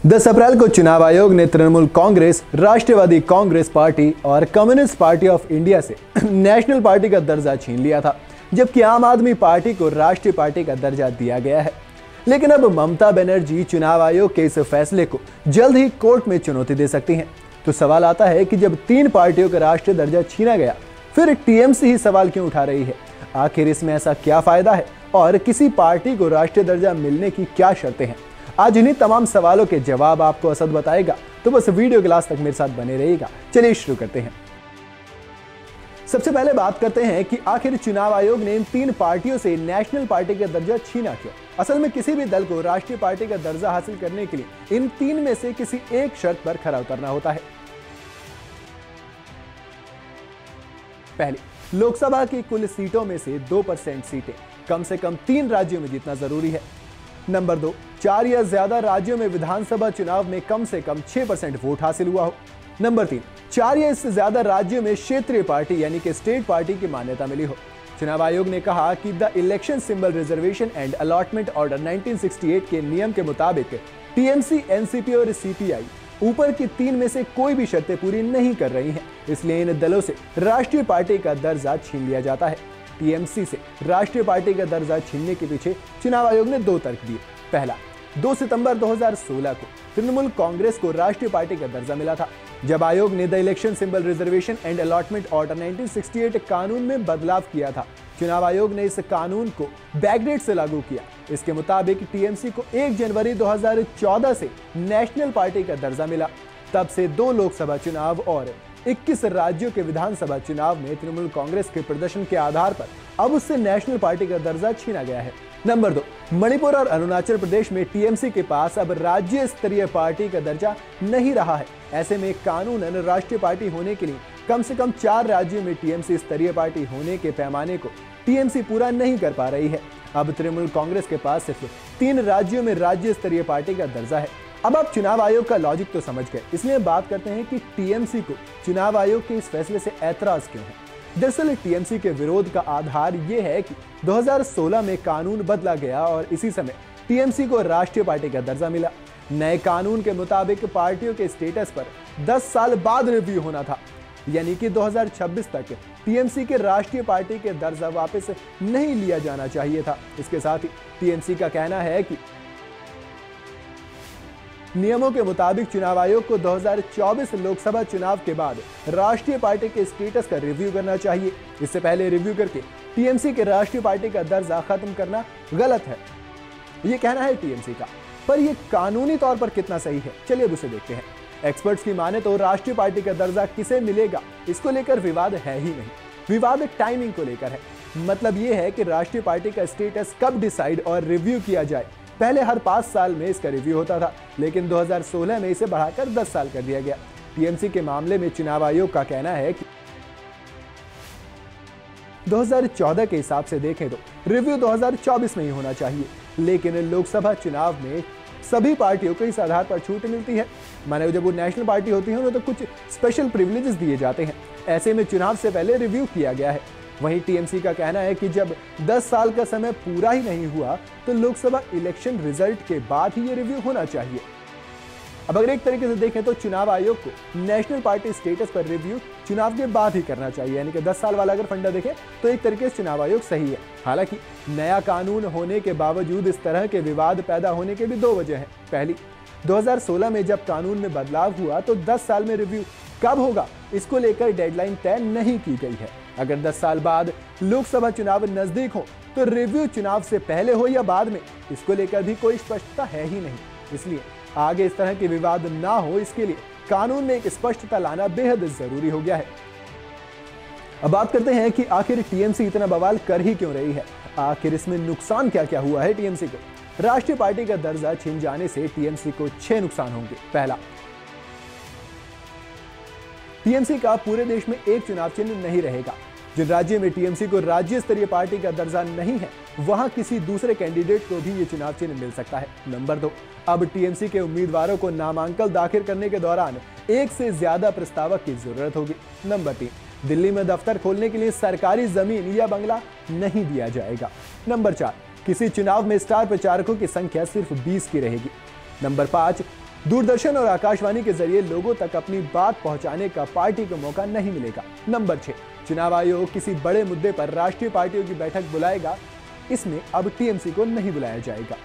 10 अप्रैल को चुनाव आयोग ने तृणमूल कांग्रेस, राष्ट्रवादी कांग्रेस पार्टी और कम्युनिस्ट पार्टी ऑफ इंडिया से नेशनल पार्टी का दर्जा छीन लिया था, जबकि आम आदमी पार्टी को राष्ट्रीय पार्टी का दर्जा दिया गया है। लेकिन अब ममता बनर्जी चुनाव आयोग के इस फैसले को जल्द ही कोर्ट में चुनौती दे सकती हैं। तो सवाल आता है कि जब 3 पार्टियों का राष्ट्रीय दर्जा छीना गया, फिर टीएमसी ही सवाल क्यों उठा रही है? आखिर इसमें ऐसा क्या फायदा है और किसी पार्टी को राष्ट्रीय दर्जा मिलने की क्या शर्तें हैं? आज इन्हीं तमाम सवालों के जवाब आपको असद बताएगा, तो बस वीडियो के लास्ट तक मेरे साथ बने रहिएगा। चलिए शुरू करते हैं। सबसे पहले बात करते हैं कि आखिर चुनाव आयोग ने इन 3 पार्टियों से नेशनल पार्टी का दर्जा छीना क्यों? असल में किसी भी दल को राष्ट्रीय पार्टी का दर्जा हासिल करने के लिए इन 3 में से किसी एक शर्त पर खरा उतरना होता है। पहली, लोकसभा की कुल सीटों में से 2% सीटें कम से कम 3 राज्यों में जीतना जरूरी है। नंबर 2, 4 या ज्यादा राज्यों में विधानसभा चुनाव में कम से कम 6% वोट हासिल हुआ हो। नंबर 3, 4 या इससे ज्यादा राज्यों में क्षेत्रीय पार्टी यानी कि स्टेट पार्टी की मान्यता मिली हो। चुनाव आयोग ने कहा कि the election symbol reservation and allotment order 1968 के नियम के मुताबिक टीएमसी, एनसीपी और सीपीआई ऊपर की 3 में से कोई भी शर्तें पूरी नहीं कर रही हैं, इसलिए इन दलों से राष्ट्रीय पार्टी का दर्जा छीन लिया जाता है। टीएमसी से राष्ट्रीय पार्टी का दर्जा छीनने के पीछे चुनाव आयोग ने 2 तर्क दिए। पहला, 2 सितंबर 2016 को तृणमूल कांग्रेस को राष्ट्रीय पार्टी का दर्जा मिला था, जब आयोग ने the election symbol reservation and allotment order 1968 कानून में बदलाव किया था। चुनाव आयोग ने इस कानून को बैकडेट से लागू किया। इसके मुताबिक टीएमसी को 1 जनवरी 2014 से नेशनल पार्टी का दर्जा मिला। तब से 2 लोकसभा चुनाव और 21 राज्यों के विधानसभा चुनाव में तृणमूल कांग्रेस के प्रदर्शन के आधार पर अब उससे नेशनल पार्टी का दर्जा छीना गया है। नंबर 2, मणिपुर और अरुणाचल प्रदेश में टीएमसी के पास अब राज्य स्तरीय पार्टी का दर्जा नहीं रहा है। ऐसे में कानूनन राष्ट्रीय पार्टी होने के लिए कम से कम 4 राज्यों में टीएमसी स्तरीय पार्टी होने के पैमाने को टीएमसी पूरा नहीं कर पा रही है। अब तृणमूल कांग्रेस के पास सिर्फ 3 राज्यों में राज्य स्तरीय पार्टी का दर्जा है। अब आप चुनाव आयोग का लॉजिक तो समझ गए, इसलिए बात करते हैं कि टीएमसी को चुनाव आयोग के इस फैसले से ऐतराज क्यों है। दरअसल टीएमसी के विरोध का आधार ये है कि 2016 में कानून बदला गया और इसी समय टीएमसी को राष्ट्रीय पार्टी का दर्जा मिला। नए कानून के मुताबिक पार्टियों के स्टेटस पर 10 साल बाद रिव्यू होना था, यानी कि 2026 तक टीएमसी के राष्ट्रीय पार्टी के दर्जा वापस नहीं लिया जाना चाहिए था। इसके साथ ही टीएमसी का कहना है कि नियमों के मुताबिक चुनाव आयोग को 2024 लोकसभा चुनाव के बाद राष्ट्रीय पार्टी के स्टेटस का रिव्यू करना चाहिए। इससे पहले रिव्यू करके टीएमसी के राष्ट्रीय पार्टी का दर्जा खत्म करना गलत है, ये कहना है टीएमसी का। पर यह कानूनी तौर पर कितना सही है, चलिए अब उसे देखते हैं। एक्सपर्ट्स की माने तो राष्ट्रीय पार्टी का दर्जा किसे मिलेगा, इसको लेकर विवाद है ही नहीं। विवाद टाइमिंग को लेकर है। मतलब यह है कि राष्ट्रीय पार्टी का स्टेटस कब डिसाइड और रिव्यू किया जाए। पहले हर 5 साल में इसका रिव्यू होता था, लेकिन 2016 में इसे बढ़ाकर 10 साल कर दिया गया। टीएमसी के मामले में चुनाव आयोग का कहना है कि 2014 के हिसाब से देखें तो रिव्यू 2024 में ही होना चाहिए, लेकिन लोकसभा चुनाव में सभी पार्टियों को इस आधार पर छूट मिलती है। माने जब वो नेशनल पार्टी होती है, उन्हें तो कुछ स्पेशल प्रिविलेजेस दिए जाते हैं। ऐसे में चुनाव से पहले रिव्यू किया गया है। वहीं टीएमसी का कहना है कि जब 10 साल का समय पूरा ही नहीं हुआ, तो लोकसभा इलेक्शन रिजल्ट के बाद ही ये रिव्यू होना चाहिए। अब अगर एक तरीके से देखें तो चुनाव आयोग को नेशनल पार्टी स्टेटस पर रिव्यू चुनाव के बाद ही करना चाहिए, यानी कि 10 साल वाला अगर फंडा देखें तो एक तरीके से चुनाव आयोग सही है। हालांकि नया कानून होने के बावजूद इस तरह के विवाद पैदा होने के भी 2 वजह हैं। पहली, 2016 में जब कानून में बदलाव हुआ तो 10 साल में रिव्यू कब होगा, इसको लेकर डेडलाइन तय नहीं की गई है। अगर 10 साल बाद लोकसभा चुनाव नजदीक हो तो रिव्यू चुनाव से पहले हो या बाद में, इसको लेकर भी कोई स्पष्टता है ही नहीं। इसलिए आगे इस तरह के विवाद ना हो, इसके लिए कानून में एक स्पष्टता लाना बेहद जरूरी हो गया है। अब बात करते हैं कि आखिर टीएमसी इतना बवाल कर ही क्यों रही है। आखिर इसमें नुकसान क्या क्या हुआ है टीएमसी को? राष्ट्रीय पार्टी का दर्जा छीन जाने से टीएमसी को 6 नुकसान होंगे। पहला, टीएमसी का पूरे देश में एक चुनाव चिन्ह नहीं रहेगा। जिन राज्य में टीएमसी को राज्य स्तरीय पार्टी का दर्जा नहीं है, वहां किसी दूसरे कैंडिडेट को भी ये चुनाव चिन्ह मिल सकता है। नंबर 2, अब टीएमसी के उम्मीदवारों को नामांकन दाखिल करने के दौरान 1 से ज्यादा प्रस्तावक की जरूरत होगी। नंबर 3, दिल्ली में दफ्तर खोलने के लिए सरकारी जमीन या बंगला नहीं दिया जाएगा। नंबर 4, किसी चुनाव में स्टार प्रचारकों की संख्या सिर्फ 20 की रहेगी। नंबर 5, दूरदर्शन और आकाशवाणी के जरिए लोगों तक अपनी बात पहुंचाने का पार्टी को मौका नहीं मिलेगा। नंबर 6, चुनाव आयोग किसी बड़े मुद्दे पर राष्ट्रीय पार्टियों की बैठक बुलाएगा, इसमें अब टीएमसी को नहीं बुलाया जाएगा।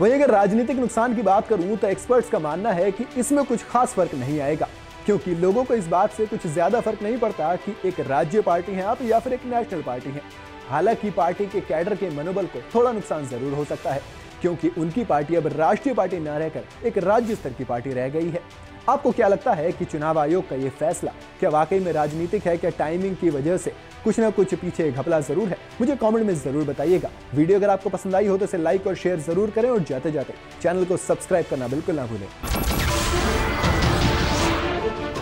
वहीं अगर राजनीतिक नुकसान की बात करूं तो एक्सपर्ट्स का मानना है कि इसमें कुछ खास फर्क नहीं आएगा, क्योंकि लोगों को इस बात से कुछ ज्यादा फर्क नहीं पड़ता कि एक राज्य पार्टी है आप या फिर एक नेशनल पार्टी है। हालांकि पार्टी के कैडर के मनोबल को थोड़ा नुकसान जरूर हो सकता है, क्योंकि उनकी पार्टी अब राष्ट्रीय पार्टी न रहकर एक राज्य स्तर की पार्टी रह गई है। आपको क्या लगता है कि चुनाव आयोग का यह फैसला क्या वाकई में राजनीतिक है, क्या टाइमिंग की वजह से कुछ ना कुछ पीछे घपला जरूर है? मुझे कमेंट में जरूर बताइएगा। वीडियो अगर आपको पसंद आई हो तो इसे लाइक और शेयर जरूर करें और जाते जाते चैनल को सब्सक्राइब करना बिल्कुल ना भूलें।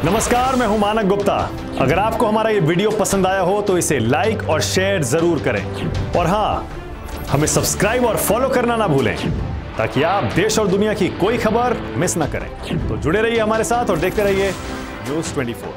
नमस्कार, मैं हूं मानक गुप्ता। अगर आपको हमारा ये वीडियो पसंद आया हो तो इसे लाइक और शेयर जरूर करें, और हाँ, हमें सब्सक्राइब और फॉलो करना ना भूलें ताकि आप देश और दुनिया की कोई खबर मिस ना करें। तो जुड़े रहिए हमारे साथ और देखते रहिए न्यूज़ 24।